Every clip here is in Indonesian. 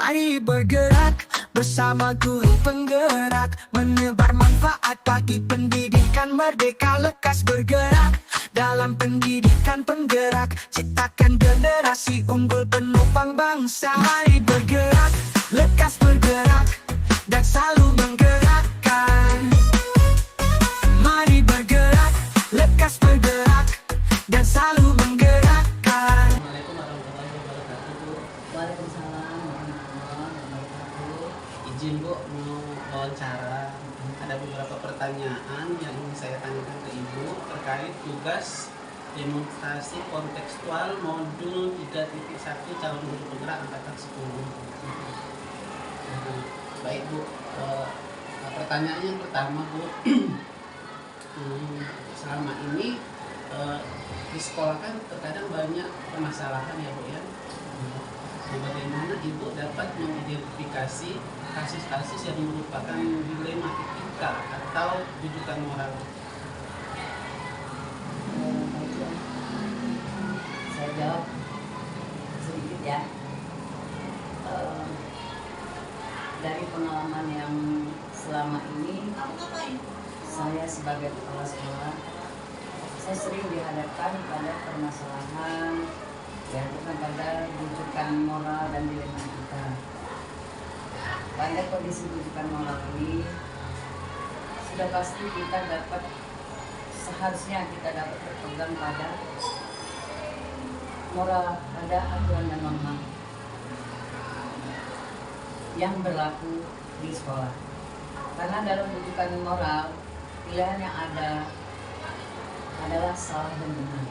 Mari bergerak bersama guru penggerak, menebar manfaat bagi pendidikan merdeka. Lekas bergerak dalam pendidikan penggerak, ciptakan generasi unggul penopang bangsa. Mari bergerak, lekas bergerak, dan selalu menggerakkan. Mari bergerak, lekas bergerak, dan selalu menggerakkan. Assalamualaikum warahmatullahi wabarakatuh, Bu. Waalaikumsalam warahmatullahi wabarakatuh. Izin Bu, mau wawancara. Ada beberapa pertanyaan yang ingin saya tanyakan ke Ibu terkait tugas demonstrasi kontekstual modul 3.1 calon guru penggerak angkatan 10. Baik Bu, pertanyaan yang pertama Bu, selama ini di sekolah kan terkadang banyak permasalahan ya Bu ya. Bagaimana Ibu dapat mengidentifikasi kasus-kasus yang merupakan dilema etika atau rujukan moral? Baiklah, saya jawab sedikit ya. Dari pengalaman yang selama ini saya sebagai kepala sekolah, saya sering dihadapkan pada permasalahan yang pada rujukan moral dan dilema kita. Pada kondisi rujukan moral ini sudah pasti kita dapat, seharusnya kita dapat berpegang pada moral, pada aturan dan norma yang berlaku di sekolah. Karena dalam rujukan moral, pilihan yang ada adalah salah dan benar.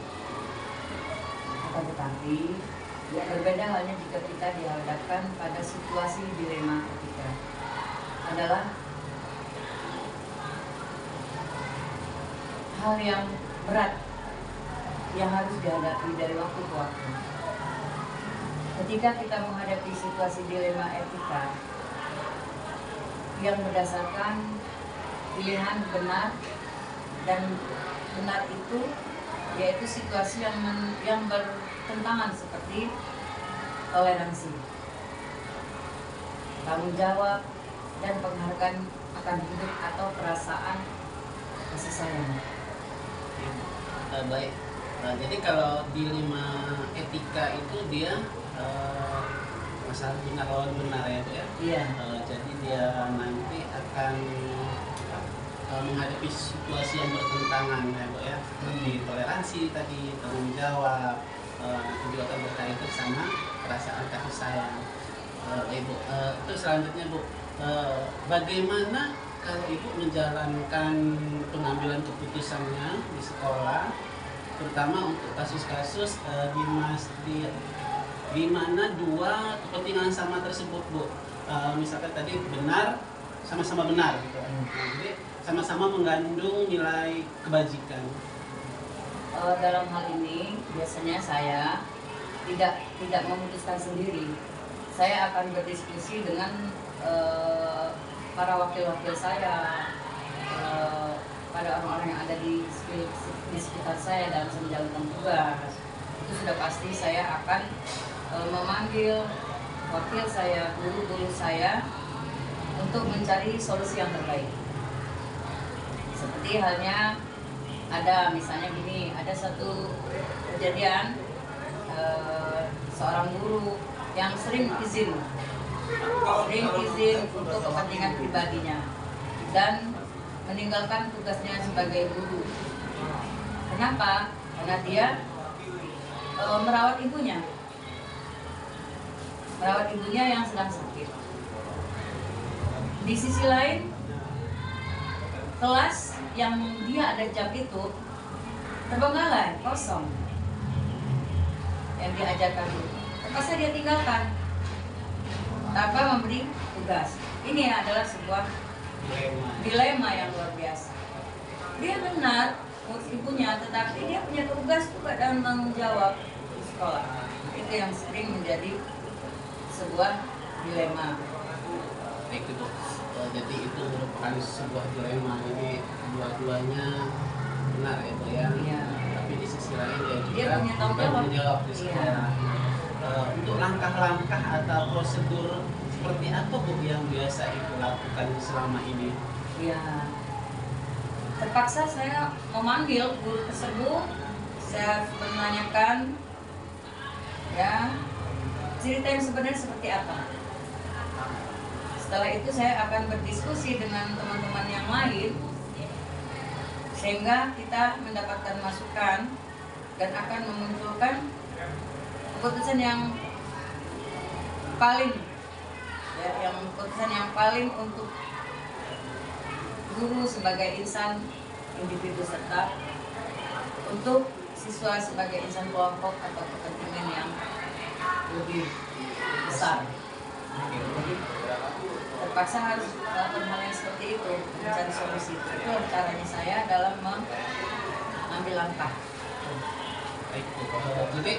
Akan tetapi berbeda halnya jika kita dihadapkan pada situasi dilema etika. Adalah hal yang berat yang harus dihadapi dari waktu ke waktu. Ketika kita menghadapi situasi dilema etika yang berdasarkan pilihan benar, dan benar itu yaitu situasi yang bertentangan seperti toleransi, tanggung jawab, dan penghargaan akan hidup atau perasaan kasih sayang. Baik, jadi kalau dilema etika itu dia masalah benar lawan benar ya Bu ya? Iya. Jadi dia nanti akan menghadapi situasi yang bertentangan ya Bu ya, seperti toleransi tadi, tanggung jawab, nanti juga akan berkaitan sama perasaan kasih sayang. Ibu, terus selanjutnya Bu, bagaimana kalau Ibu menjalankan pengambilan keputusannya di sekolah, terutama untuk kasus-kasus di mana dua kepentingan sama tersebut Bu, misalkan tadi benar sama-sama benar gitu. Nah, jadi sama-sama mengandung nilai kebajikan. Dalam hal ini biasanya saya tidak memutuskan sendiri. Saya akan berdiskusi dengan para wakil-wakil saya, pada orang-orang yang ada di sekitar saya dalam menjalankan tugas. Itu sudah pasti saya akan memanggil wakil saya, guru-guru saya, untuk mencari solusi yang terbaik. Seperti halnya ada misalnya gini, ada satu kejadian seorang guru yang sering izin untuk kepentingan pribadinya dan meninggalkan tugasnya sebagai guru. Kenapa? Karena dia merawat ibunya yang sedang sakit. Di sisi lain, kelas yang dia ada jam itu terbengkalai, kosong yang diajarkan dulu. Terpaksa dia tinggalkan tanpa memberi tugas. Ini adalah sebuah dilema yang luar biasa. Dia benar ibunya, tetapi dia punya tugas juga dan tanggung jawab di sekolah. Itu yang sering menjadi sebuah dilema. Baik itu, jadi itu merupakan sebuah dilema. Ini dua-duanya benar ya Bu ya. Iya. Tapi di sisi lain Dia punya tanggung jawab. di sekolah. Untuk langkah-langkah atau prosedur seperti apa Bu yang biasa Ibu lakukan selama ini? Ya, terpaksa saya memanggil guru tersebut. Saya menanyakan ya cerita yang sebenarnya seperti apa. Setelah itu saya akan berdiskusi dengan teman-teman yang lain sehingga kita mendapatkan masukan dan akan memunculkan keputusan yang paling untuk guru sebagai insan individu serta untuk siswa sebagai insan kelompok atau kepentingan yang lebih besar. Jadi terpaksa harus melakukan hal yang seperti itu, mencari solusi. Itu caranya saya dalam mengambil langkah. Baik Bu. Jadi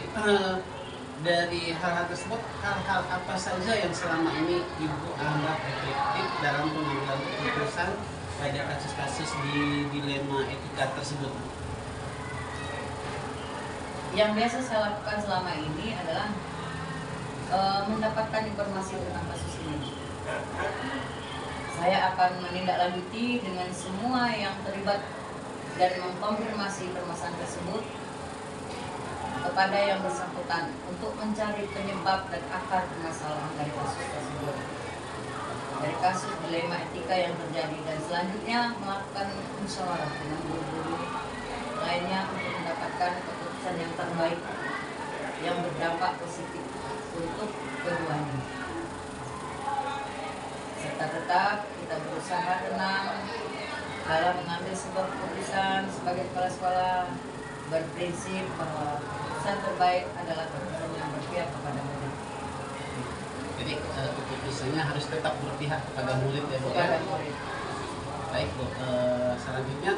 dari hal-hal tersebut, hal-hal apa saja yang selama ini Ibu anggap efektif dalam pengambilan keputusan pada kasus-kasus di dilema etika tersebut? Yang biasa saya lakukan selama ini adalah mendapatkan informasi tentang kasus ini. Saya akan menindaklanjuti dengan semua yang terlibat dan mengkonfirmasi permasalahan tersebut kepada yang bersangkutan untuk mencari penyebab dan akar permasalahan dari kasus tersebut, dari kasus dilema etika yang terjadi, dan selanjutnya melakukan musyawarah dengan guru-guru lainnya untuk mendapatkan keputusan yang terbaik yang berdampak positif untuk keduanya. Serta tetap kita berusaha tenang dalam mengambil sebuah keputusan sebagai kepala sekolah, berprinsip bahwa keputusan terbaik adalah keputusan yang berpihak kepada murid. Jadi keputusannya harus tetap berpihak kepada murid ya Bu. Kepada murid. Baik Bu, selanjutnya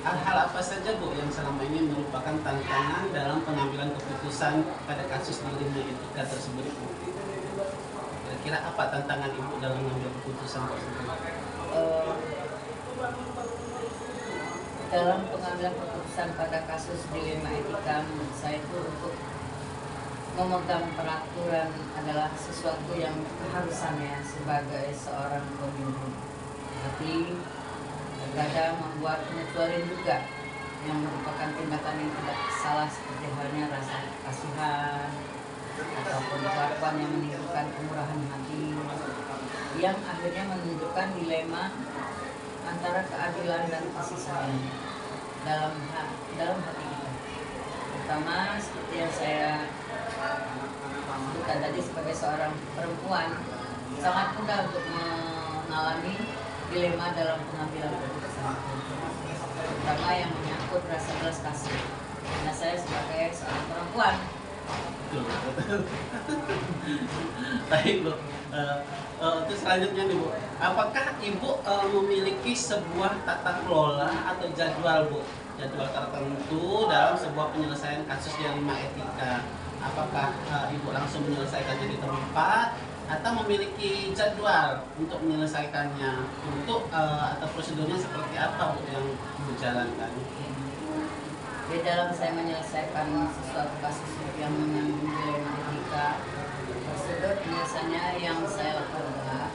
hal-hal apa saja Bu yang selama ini merupakan tantangan dalam pengambilan keputusan pada kasus dilema etika tersebut Bu? Kira-kira apa tantangan Ibu dalam mengambil keputusan tersebut? Dalam pengambilan keputusan pada kasus dilema etika, menurut saya itu untuk memegang peraturan adalah sesuatu yang keharusannya sebagai seorang pemimpin. Tapi terkadang membuat pengecualian juga yang merupakan tindakan yang tidak salah, seperti halnya rasa kasihan ataupun kelakuan yang menimbulkan kemurahan hati yang akhirnya menunjukkan dilema antara keadilan dan kasih sayang dalam hati kita. Pertama, seperti yang saya sebutkan tadi, sebagai seorang perempuan sangat mudah untuk mengalami dilema dalam pengambilan keputusan, terutama yang menyangkut rasa belas kasih. Karena saya sebagai seorang perempuan. Baik Bu. Terus selanjutnya nih Bu, apakah Ibu memiliki sebuah tata kelola atau jadwal Bu, jadwal tertentu dalam sebuah penyelesaian kasus dilema etika? Apakah Ibu langsung menyelesaikannya di tempat atau memiliki jadwal untuk menyelesaikannya, untuk atau prosedurnya seperti apa Bu yang Ibu jalankan? Di dalam saya menyelesaikan sesuatu kasus yang menyangkut dilema etika, prosedur penyelesaiannya yang saya lakukan adalah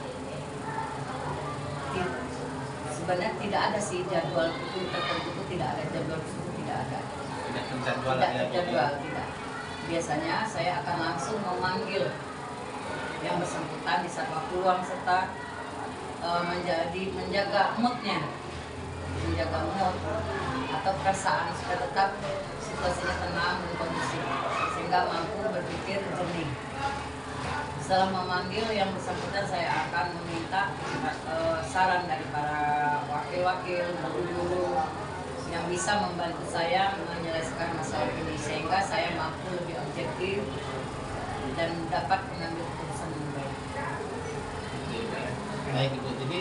sebenarnya tidak ada sih jadwal itu tertentu, tidak ada jadwal itu, tidak ada. Tidak terjadwal. Tidak terjadwal, tidak. Biasanya saya akan langsung memanggil yang bersangkutan di saat waktu luang serta menjaga moodnya, menjaga mood atau perasaan supaya tetap situasinya tenang dan kondusif sehingga mampu berpikir jernih. Setelah memanggil yang bersangkutan, saya akan meminta saran dari para wakil-wakil guru-guru yang bisa membantu saya menyelesaikan masalah ini sehingga saya mampu lebih objektif dan dapat mengambil keputusan yang baik. Baik Ibu, jadi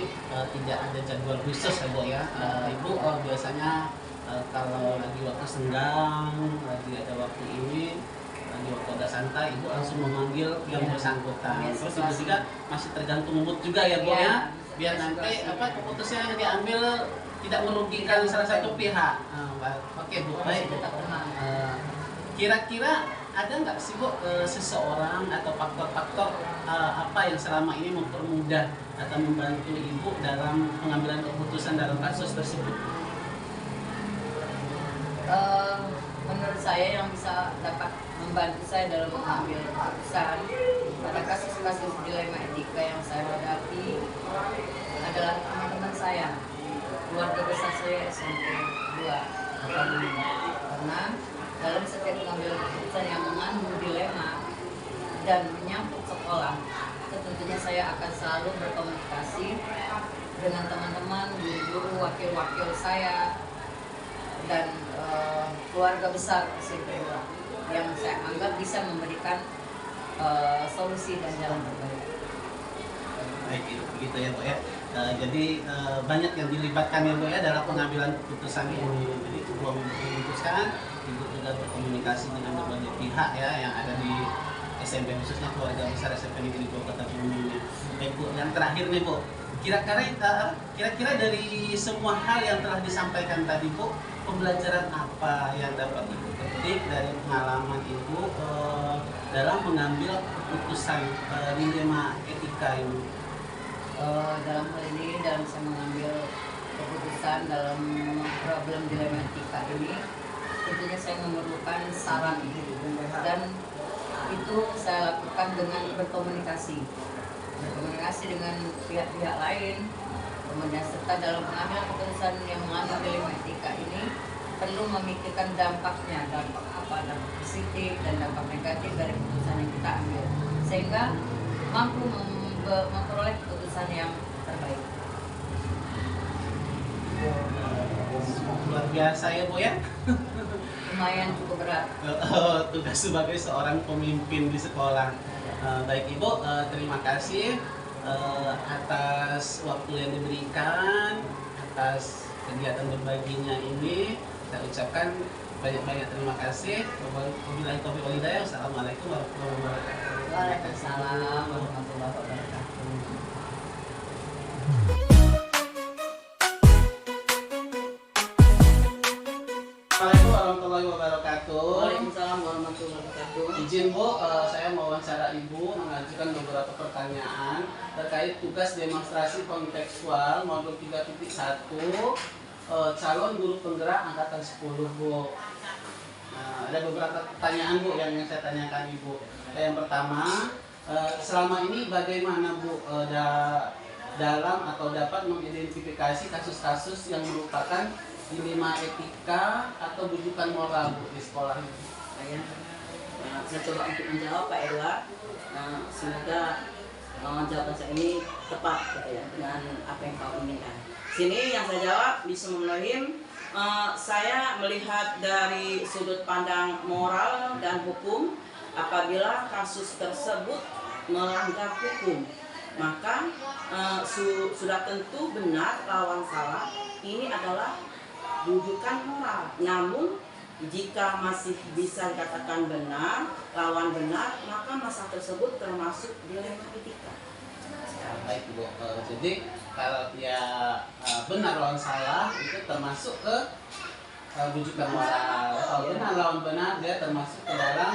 tidak ada jadwal khusus ya Bu ya. Ibu biasanya kalau lagi waktu senggang, lagi ada waktu ini, lagi waktu ada santai, Ibu langsung memanggil yang bersangkutan. Terus Ibu juga masih tergantung mood juga ya Bu ya, biar nanti keputusan yang diambil tidak merugikan salah satu pihak. Oke Bu, baik. Tetap tenang. Kira-kira ada nggak sih Bu seseorang atau faktor-faktor apa yang selama ini mempermudah atau membantu Ibu dalam pengambilan keputusan dalam kasus tersebut? Menurut saya yang bisa dapat membantu saya dalam mengambil keputusan pada kasus-kasus dilema etika yang saya hadapi adalah teman-teman saya, keluarga besar saya SMP 2 atau 5. Karena dalam setiap mengambil keputusan yang mengandung dilema dan menyangkut sekolah, tentunya saya akan selalu berkomunikasi dengan teman-teman, guru-guru, wakil-wakil saya, dan keluarga besar SMP yang saya anggap bisa memberikan solusi dan jalan terbaik. Baik, begitu ya Bu ya. Jadi banyak yang dilibatkan ya Bu ya dalam pengambilan keputusan ini. Jadi sebelum memutuskan, Ibu juga berkomunikasi dengan berbagai pihak ya yang ada di SMP, khususnya keluarga besar SMP Negeri 2 Kota Kebumen. Baik Bu, yang terakhir nih Bu, kira-kira dari semua hal yang telah disampaikan tadi Bu, pembelajaran apa yang dapat Ibu petik dari pengalaman Ibu dalam mengambil keputusan dilema etika ini? Dalam hal ini, dalam saya mengambil keputusan dalam problem dilema etika ini, tentunya saya memerlukan saran dan itu saya lakukan dengan berkomunikasi dengan pihak-pihak lain. Kemudian serta dalam mengambil keputusan yang mengandung dilema etika ini perlu memikirkan dampaknya, dampak apa, dampak positif dan dampak negatif dari keputusan yang kita ambil, sehingga mampu memperoleh keputusan yang terbaik. Luar biasa ya Bu ya. Lumayan cukup berat. Tugas sebagai seorang pemimpin di sekolah. Baik Ibu, terima kasih atas waktu yang diberikan, atas kegiatan berbaginya ini. Saya ucapkan banyak-banyak terima kasih. Wabillahi taufiq wal hidayah. Wassalamualaikum warahmatullahi wabarakatuh. Waalaikumsalam warahmatullahi wabarakatuh. Assalamualaikum warahmatullahi wabarakatuh. Waalaikumsalam warahmatullahi wabarakatuh. Izin Bu, saya mau wawancara Ibu mengajukan beberapa pertanyaan terkait tugas demonstrasi kontekstual modul 3.1 calon guru penggerak angkatan 10 Bu. Ada beberapa pertanyaan Bu yang saya tanyakan Ibu. Yang pertama, selama ini bagaimana Bu dalam atau dapat mengidentifikasi kasus-kasus yang merupakan dilema etika atau rujukan moral Bu di sekolah ini? Saya coba untuk menjawab Pak Edward. Semoga jawaban saya ini tepat gitu ya, dengan apa yang kau inginkan. Sini yang saya jawab Bismillahirrahmanirrahim. Saya melihat dari sudut pandang moral dan hukum. Apabila kasus tersebut melanggar hukum, maka sudah tentu benar lawan salah. Ini adalah rujukan moral. Namun jika masih bisa dikatakan benar, lawan benar, maka masalah tersebut termasuk dilema etika. Baik Bu, jadi kalau dia benar lawan salah itu termasuk ke rujukan moral. Kalau benar lawan benar dia termasuk ke dalam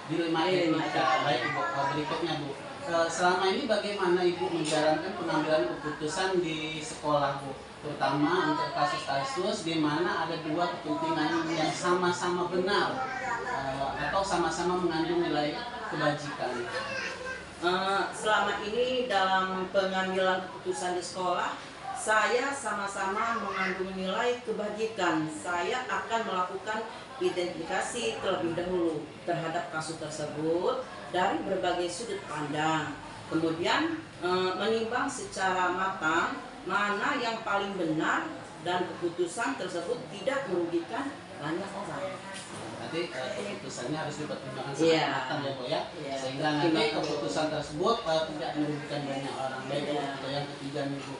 dilema etika. Baik Bu, berikutnya Bu, selama ini bagaimana Ibu menjalankan pengambilan keputusan di sekolah Bu? Terutama untuk kasus-kasus di mana ada dua kepentingan yang sama-sama benar atau sama-sama mengandung nilai kebajikan. Selama ini dalam pengambilan keputusan di sekolah, saya sama-sama mengandung nilai kebajikan. Saya akan melakukan identifikasi terlebih dahulu terhadap kasus tersebut dari berbagai sudut pandang. Kemudian menimbang secara matang mana yang paling benar dan keputusan tersebut tidak merugikan banyak orang. Nanti keputusannya harus dipertimbangkan sangat matang ya Bu ya, sehingga nanti keputusan tersebut tidak merugikan banyak orang. Baik Bu, yang ketiga nih Bu,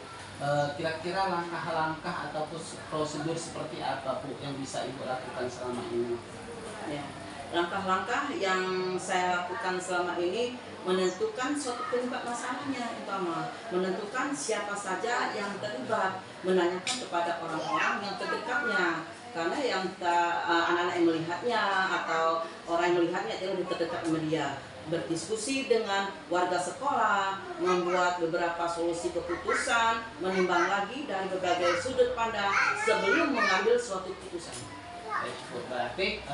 kira-kira langkah-langkah atau prosedur seperti apa Bu yang bisa Ibu lakukan selama ini? Ya. Langkah-langkah yang saya lakukan selama ini menentukan suatu penyebab masalahnya, utama menentukan siapa saja yang terlibat, menanyakan kepada orang-orang yang terdekatnya, karena yang anak-anak yang melihatnya atau orang saya melihatnya itu lebih terdekat sama dia, berdiskusi dengan warga sekolah, membuat beberapa solusi keputusan, menimbang lagi dari berbagai sudut pandang sebelum mengambil suatu keputusan. Baik, Bu. Berarti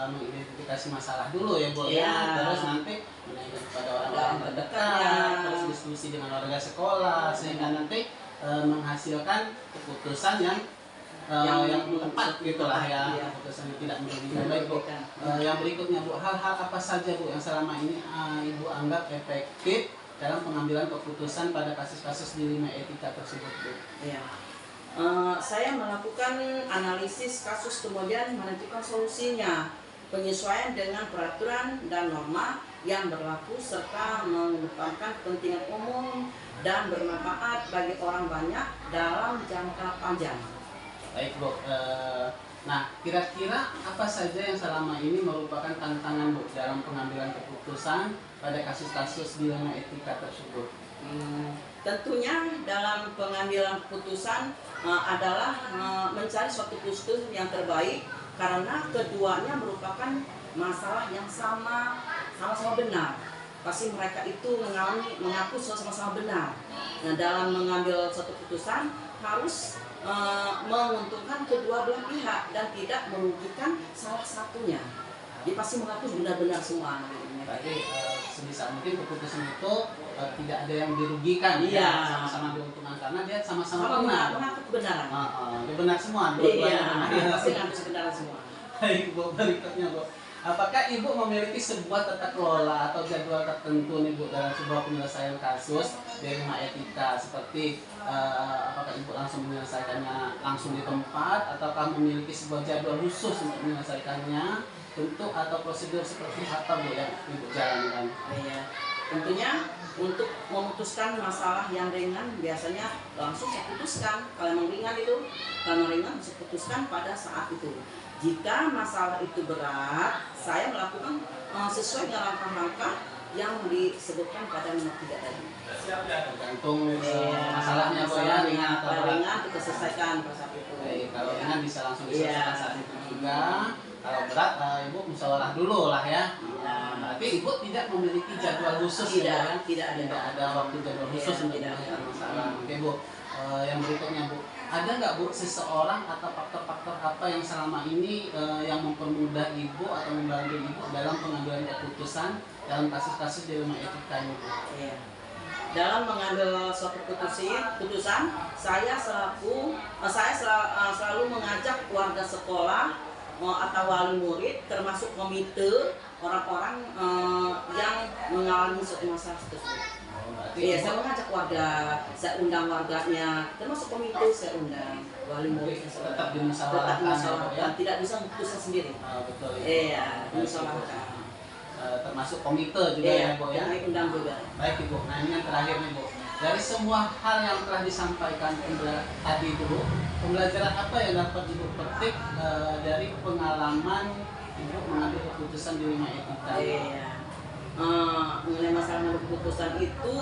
mengidentifikasi masalah dulu ya, Bu, Iya. terus nanti menanyakan kepada orang-orang terdekat, terus diskusi dengan warga sekolah, sehingga nanti menghasilkan keputusan yang tepat gitulah ya, iya. keputusan yang tidak merugikan. Baik, Bu. Yang berikutnya, Bu, hal-hal apa saja, Bu, yang selama ini Ibu anggap efektif dalam pengambilan keputusan pada kasus-kasus dilema etika tersebut, Bu? Iya. Saya melakukan analisis kasus kemudian menentukan solusinya, penyesuaian dengan peraturan dan norma yang berlaku serta mengedepankan kepentingan umum dan bermanfaat bagi orang banyak dalam jangka panjang. Baik, Bu. Nah, kira-kira apa saja yang selama ini merupakan tantangan, Bu, dalam pengambilan keputusan pada kasus-kasus dilema etika tersebut? Tentunya dalam pengambilan keputusan adalah mencari suatu keputusan yang terbaik karena keduanya merupakan masalah yang sama-sama benar. Pasti mereka itu mengaku sama-sama benar. Nah, dalam mengambil suatu keputusan harus menguntungkan kedua belah pihak dan tidak merugikan salah satunya. Dia pasti mengaku benar-benar semua. Berarti sebisa mungkin keputusan itu tidak ada yang dirugikan, Iya. ya, sama-sama diuntungkan karena dia sama-sama benar. Mengaku kebenaran. Dia benar semua, Iya, dua-duanya benar. pasti mengaku kebenaran semua. Baik, Bu, berikutnya, Bu. Apakah Ibu memiliki sebuah tata kelola atau jadwal tertentu nih, Bu, dalam sebuah penyelesaian kasus dilema etika, seperti apakah Ibu langsung menyelesaikannya langsung di tempat ataukah memiliki sebuah jadwal khusus untuk menyelesaikannya, bentuk atau prosedur seperti apa, Bu, yang Ibu jalankan? Iya. Tentunya untuk memutuskan masalah yang ringan biasanya langsung saya putuskan. Kalau yang ringan itu, kalau ringan saya putuskan pada saat itu. Jika masalah itu berat, saya melakukan sesuai dengan langkah-langkah yang disebutkan pada nomor 3 tadi. Tergantung masalahnya, Bu, ya, ringan atau berat. Ringan kita selesaikan pada saat itu. Baik, kalau ringan bisa langsung diselesaikan Iya. saat itu juga. Kalau berat, Ibu musyawarah dulu lah ya. Iya. Berarti Ibu tidak memiliki jadwal khusus, Tidak, ya? tidak ada. Tidak ada waktu jadwal khusus Iya, untuk tidak. menyelesaikan masalah. Oke, Bu. Yang berikutnya, Bu, ada nggak, Bu, seseorang atau faktor-faktor apa yang selama ini yang mempermudah Ibu atau membantu Ibu dalam pengambilan keputusan dalam kasus-kasus dilema etika ini, Bu? Iya. Dalam mengambil suatu keputusan, saya selalu mengajak warga sekolah atau wali murid, termasuk komite orang-orang yang mengalami suatu masalah tersebut. Iya, saya mengajak warga, saya undang warganya, termasuk komite saya undang, wali murid Tetap dimusyawarahkan, ya? tidak bisa memutuskan sendiri. Betul. Iya, dimusyawarahkan. Termasuk komite juga, Iya, ya, Bu, ya? undang juga. Baik, Ibu. Nah, ini yang terakhir nih, Bu. Dari semua hal yang telah disampaikan tadi itu, Bu, pembelajaran apa yang dapat Ibu petik dari pengalaman Ibu mengambil keputusan dilema etika? Iya. Mengenai masalah mengambil keputusan itu,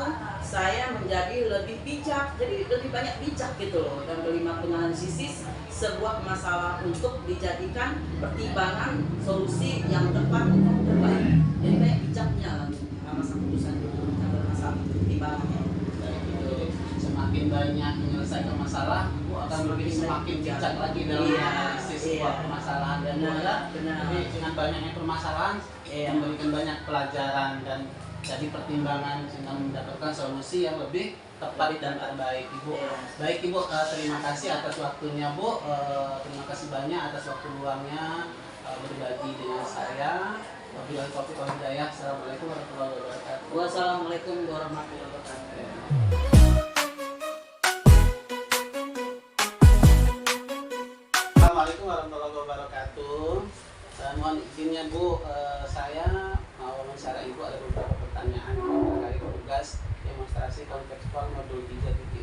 saya menjadi lebih bijak, jadi lebih banyak bijak gitu loh, dan berlima menganalisis sebuah masalah untuk dijadikan pertimbangan solusi yang tepat dan terbaik. Jadi banyak bijaknya masalah keputusan itu, masalah pertimbangannya. Semakin banyak menyelesaikan masalah, Ibu akan lebih semakin bijak lagi dalam menganalisis sebuah permasalahan. Dan benar. Jadi dengan banyaknya permasalahan, memberikan banyak pelajaran dan jadi pertimbangan sehingga mendapatkan solusi yang lebih tepat dan terbaik, Ibu. Baik, Ibu, terima kasih atas waktunya, Bu. Terima kasih banyak atas waktu luangnya berbagi dengan saya. Wabillahi taufiq wal hidayah. Assalamualaikum warahmatullahi wabarakatuh. Wassalamualaikum warahmatullahi wabarakatuh. Assalamualaikum warahmatullahi wabarakatuh. Mohon izinnya, Bu, saya mau wawancara Ibu, ada beberapa pertanyaan terkait tugas demonstrasi kontekstual modul 3.1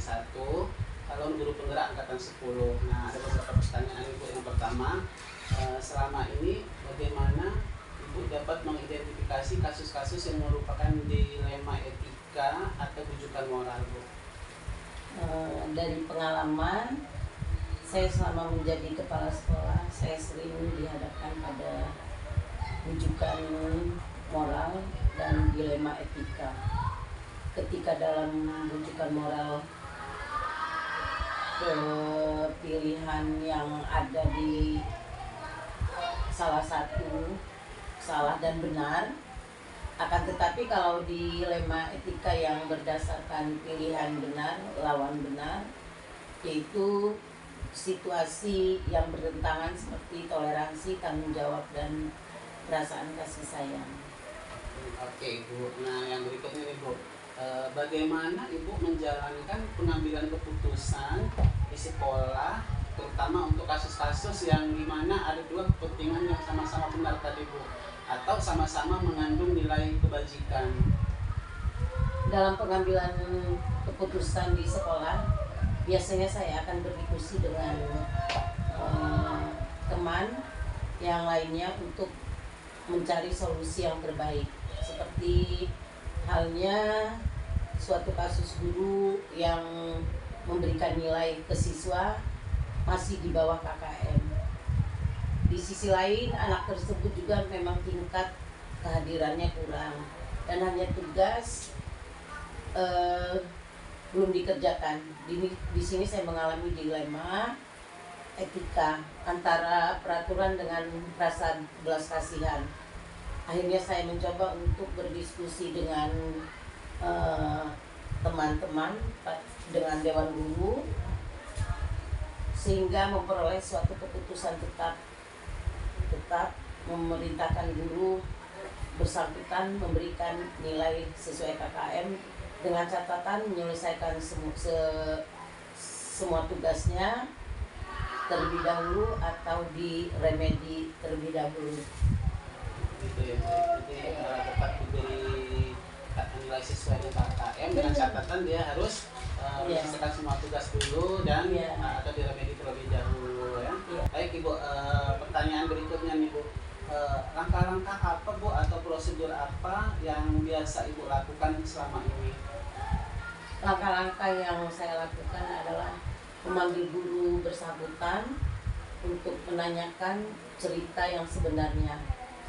calon guru penggerak angkatan 10. Nah, ada beberapa pertanyaan, Ibu. Yang pertama, selama ini bagaimana Ibu dapat mengidentifikasi kasus-kasus yang merupakan dilema etika atau rujukan moral, Bu? Dari pengalaman saya selama menjadi kepala sekolah, saya sering dihadapkan pada rujukan moral dan dilema etika. Ketika dalam rujukan moral pilihan yang ada di salah satu salah dan benar, akan tetapi kalau dilema etika yang berdasarkan pilihan benar lawan benar, yaitu situasi yang bertentangan seperti toleransi, tanggung jawab, dan perasaan kasih sayang. Oke Bu, nah yang berikutnya nih Bu, bagaimana Ibu menjalankan pengambilan keputusan di sekolah, terutama untuk kasus-kasus yang dimana ada dua kepentingan yang sama-sama benar tadi Bu, atau sama-sama mengandung nilai kebajikan? Dalam pengambilan keputusan di sekolah, biasanya saya akan berdiskusi dengan teman yang lainnya untuk mencari solusi yang terbaik. Seperti halnya suatu kasus guru yang memberikan nilai ke siswa masih di bawah KKM. Di sisi lain, anak tersebut juga memang tingkat kehadirannya kurang dan hanya tugas belum dikerjakan. Di sini saya mengalami dilema etika antara peraturan dengan rasa belas kasihan. Akhirnya saya mencoba untuk berdiskusi dengan teman-teman, dengan Dewan Guru, sehingga memperoleh suatu keputusan tetap memerintahkan guru bersangkutan memberikan nilai sesuai KKM dengan catatan menyelesaikan semua tugasnya terlebih dahulu atau di remedi terlebih dahulu. Itu ya, jadi dapat diberi nilai sesuai dengan KKM dengan catatan dia harus menyelesaikan semua tugas dulu dan atau diremedi terlebih dahulu ya. Baik Ibu, pertanyaan berikutnya nih Bu, langkah-langkah apa Bu atau prosedur apa yang biasa Ibu lakukan selama ini? Langkah-langkah yang saya lakukan adalah memanggil guru bersangkutan untuk menanyakan cerita yang sebenarnya.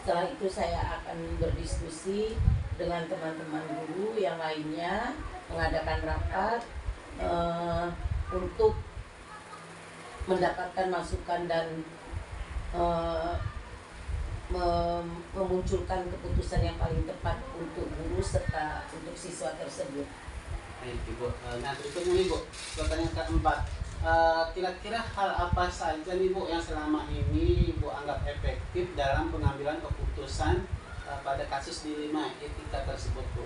Setelah itu saya akan berdiskusi dengan teman-teman guru yang lainnya, mengadakan rapat untuk mendapatkan masukan dan memunculkan keputusan yang paling tepat untuk guru serta untuk siswa tersebut. Baik Ibu, nah berikutnya nih Bu, pertanyaan keempat, kira-kira hal apa saja nih Bu yang selama ini Ibu anggap efektif dalam pengambilan keputusan pada kasus dilema etika tersebut Bu?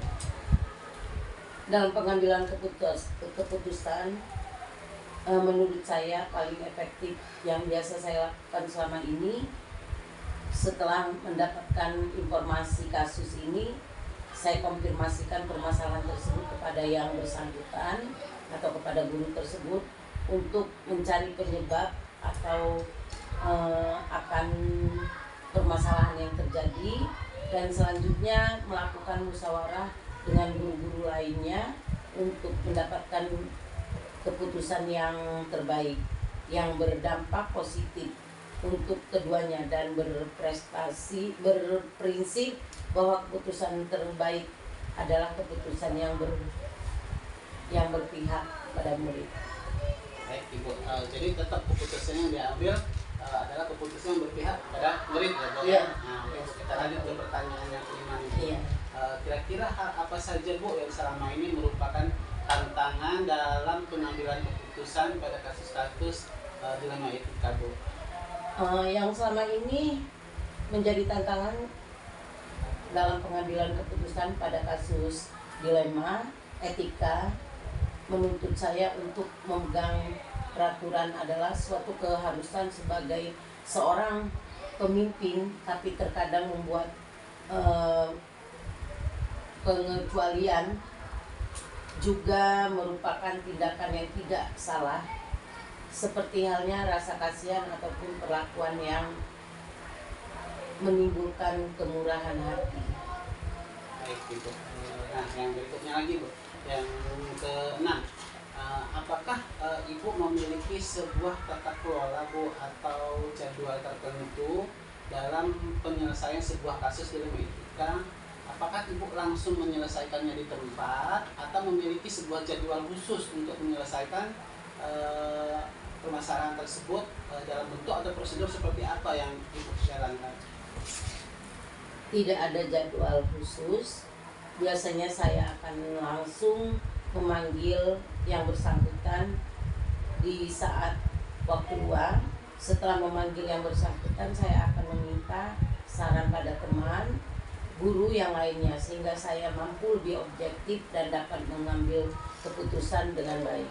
Dalam pengambilan keputusan, menurut saya paling efektif yang biasa saya lakukan selama ini, setelah mendapatkan informasi kasus ini, saya konfirmasikan permasalahan tersebut kepada yang bersangkutan atau kepada guru tersebut untuk mencari penyebab atau akan permasalahan yang terjadi, dan selanjutnya melakukan musyawarah dengan guru-guru lainnya untuk mendapatkan keputusan yang terbaik yang berdampak positif untuk keduanya dan berprinsip bahwa keputusan terbaik adalah keputusan yang berpihak pada murid. Baik Ibu, jadi tetap keputusan yang diambil adalah keputusan yang berpihak pada murid ya Bu? Iya. Nah, oke, kita lanjut ke pertanyaan yang kelima nih Bu. Iya. Kira-kira hal apa saja Bu yang selama ini merupakan tantangan dalam pengambilan keputusan pada kasus-kasus dilema etika Bu? Yang selama ini menjadi tantangan dalam pengambilan keputusan pada kasus dilema etika menuntut saya untuk memegang peraturan adalah suatu keharusan sebagai seorang pemimpin, tapi terkadang membuat pengecualian juga merupakan tindakan yang tidak salah, seperti halnya rasa kasihan ataupun perlakuan yang menimbulkan kemurahan hati. Baik Ibu. Nah yang berikutnya lagi Bu, yang keenam, apakah Ibu memiliki sebuah tata kelola Bu atau jadwal tertentu dalam penyelesaian sebuah kasus di ilmu etika, apakah Ibu langsung menyelesaikannya di tempat atau memiliki sebuah jadwal khusus untuk menyelesaikan permasalahan tersebut dalam bentuk atau prosedur seperti apa yang Ibu jalankan? Tidak ada jadwal khusus. Biasanya saya akan langsung memanggil yang bersangkutan di saat waktu luang. Setelah memanggil yang bersangkutan, saya akan meminta saran pada teman, guru yang lainnya, sehingga saya mampu lebih objektif dan dapat mengambil keputusan dengan baik.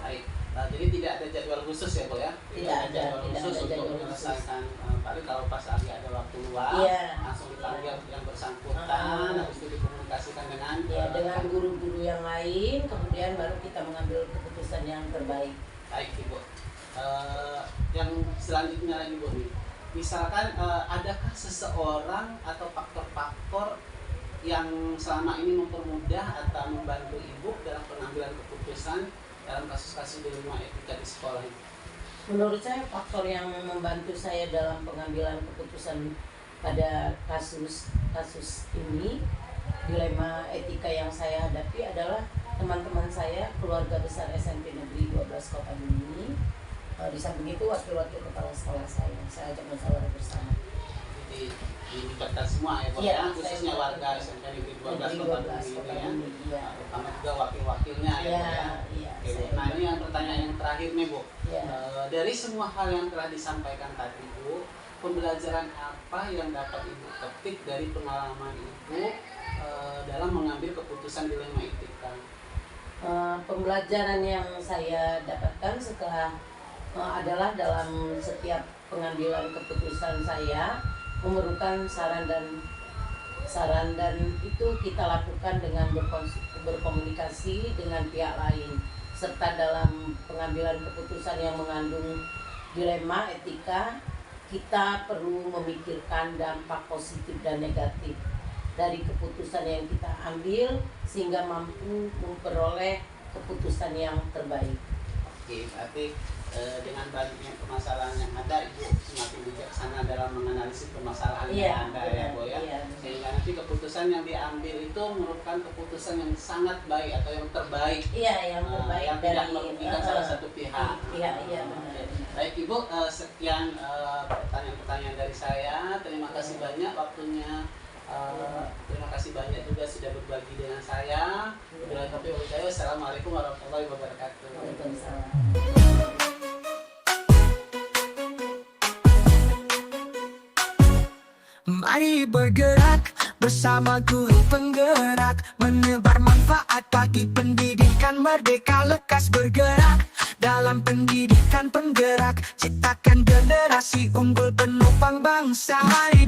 Baik, jadi tidak ada jadwal khusus ya Bu ya? Tidak ada Khusus jadwal untuk khusus. menyelesaikan, paling kalau pas lagi ada waktu luang, Iya. langsung dipanggil yang bersangkutan, habis itu dikomunikasikan dengan Dengan guru-guru yang lain, kemudian baru kita mengambil keputusan yang terbaik. Baik Ibu. Yang selanjutnya lagi Bu, misalkan adakah seseorang atau faktor-faktor yang selama ini mempermudah atau membantu Ibu dalam pengambilan keputusan dalam kasus-kasus di rumah etika di sekolah ini? Menurut saya faktor yang membantu saya dalam pengambilan keputusan pada kasus ini, dilema etika yang saya hadapi adalah teman-teman saya, keluarga besar SMP Negeri 12 Kota Bumi. Di samping itu wakil-wakil kepala sekolah saya ajak musyawarah bersama. Jadi dilibatkan semua ya Bu Iya, ya, khususnya saya warga SMP Negeri 12 Negeri Kota 12 Bumi Kota ini ya. Bumi, iya. Terutama juga wakil-wakilnya ya Bu ya. Iya, Oke, Bu. saya Nah ini yang pertanyaan yang terakhir nih Bu. Iya. Dari semua hal yang telah disampaikan tadi Bu, pembelajaran apa yang dapat Ibu petik dari pengalaman Ibu dalam mengambil keputusan dilema etika? Pembelajaran yang saya dapatkan setelah adalah dalam setiap pengambilan keputusan saya memerlukan saran dan itu kita lakukan dengan berkomunikasi dengan pihak lain, serta dalam pengambilan keputusan yang mengandung dilema etika kita perlu memikirkan dampak positif dan negatif dari keputusan yang kita ambil sehingga mampu memperoleh keputusan yang terbaik. Oke, berarti dengan banyaknya permasalahan yang ada, Ibu semakin bijaksana dalam menganalisis permasalahan yang ada ya Bu ya. Sehingga nanti keputusan yang diambil itu merupakan keputusan yang sangat baik atau yang terbaik. Iya, yang terbaik yang dari tidak merugikan salah satu pihak. Iya, benar. Baik Ibu, sekian pertanyaan-pertanyaan dari saya. Terima kasih banyak waktunya. Terima kasih banyak juga sudah berbagi dengan saya. Wassalamualaikum warahmatullahi wabarakatuh. Waalaikumsalam. Mari bergerak bersama guru penggerak, menebar manfaat bagi pendidikan merdeka. Lekas bergerak dalam pendidikan penggerak, ciptakan generasi unggul penopang bangsa. Mari